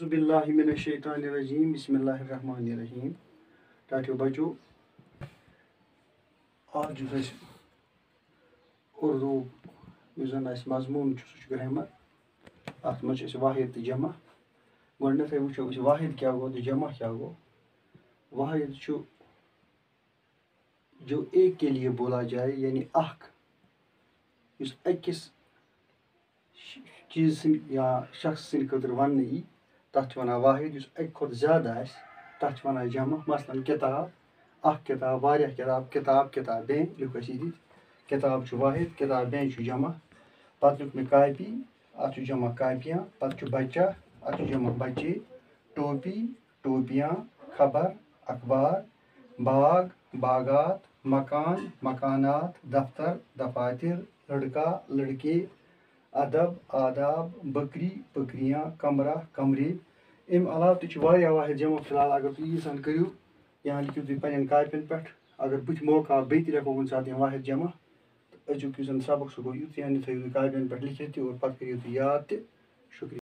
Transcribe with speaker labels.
Speaker 1: اعوذ باللہ من الشیطان الرجیم بسم اللہ الرحمن الرحیم ٹاٹیو بچو آج اس اردو اس مضمون سہ گرامر ات مجھ واحد تو جمع گۄڈنیتھٕے وٕچھو أسۍ واحد کیا گوٚو تہٕ جمع کیا گوٚو واحد چھُ جو ایک کے لیے بولا جائے یعنی اکھ یُس أکِس چیٖز سٕنٛدۍ یا شخص سٕنٛدۍ خٲطرٕ وننہٕ یی تتھ چھِ ونان واحد یُس اکہِ کھۄتہٕ زیادٕ آسہِ تتھ چھِ ونان جمع مثلاً کِتاب اکھ کِتاب واریاہ کِتاب کِتاب کِتابیں لیوٚکھ اَسہِ ییٚتہِ کِتاب چھُ واحد کِتابیں چھُ جمع پتہٕ لیوٚکھ مےٚ کاپی اتھ چھُ جمع کاپیاں پتہٕ چھُ بچہ اتھ چھُ جمع بچے ٹوپی ٹوپیاں خبر اخبار باغ باغات مکان مکانات دفتر دفاتر لڑکا لڑکے ادب آداب بکری بکریاں کمرہ کمرے امہِ علاوٕ تہِ چھُ واریاہ واحد جمع فی الحال اگر تُہۍ ییٖژ ہن کٔرِو یا لیکھِو تُہۍ پننٮ۪ن کاپین پٮ۪ٹھ اگر بٕتھِ موقعہٕ آو بیٚیہِ تہِ لیکھو کُنہِ ساتہٕ یِم واحد جمع تہٕ أزیُک یُس زن سبق سُہ گوٚو یُتھ یعنی تھٲیِو تُہۍ کاپین پٮ۪ٹھ لیکھِتھ تہِ اور پتہٕ کٔرِو تُہۍ یاد تہِ شُکریہ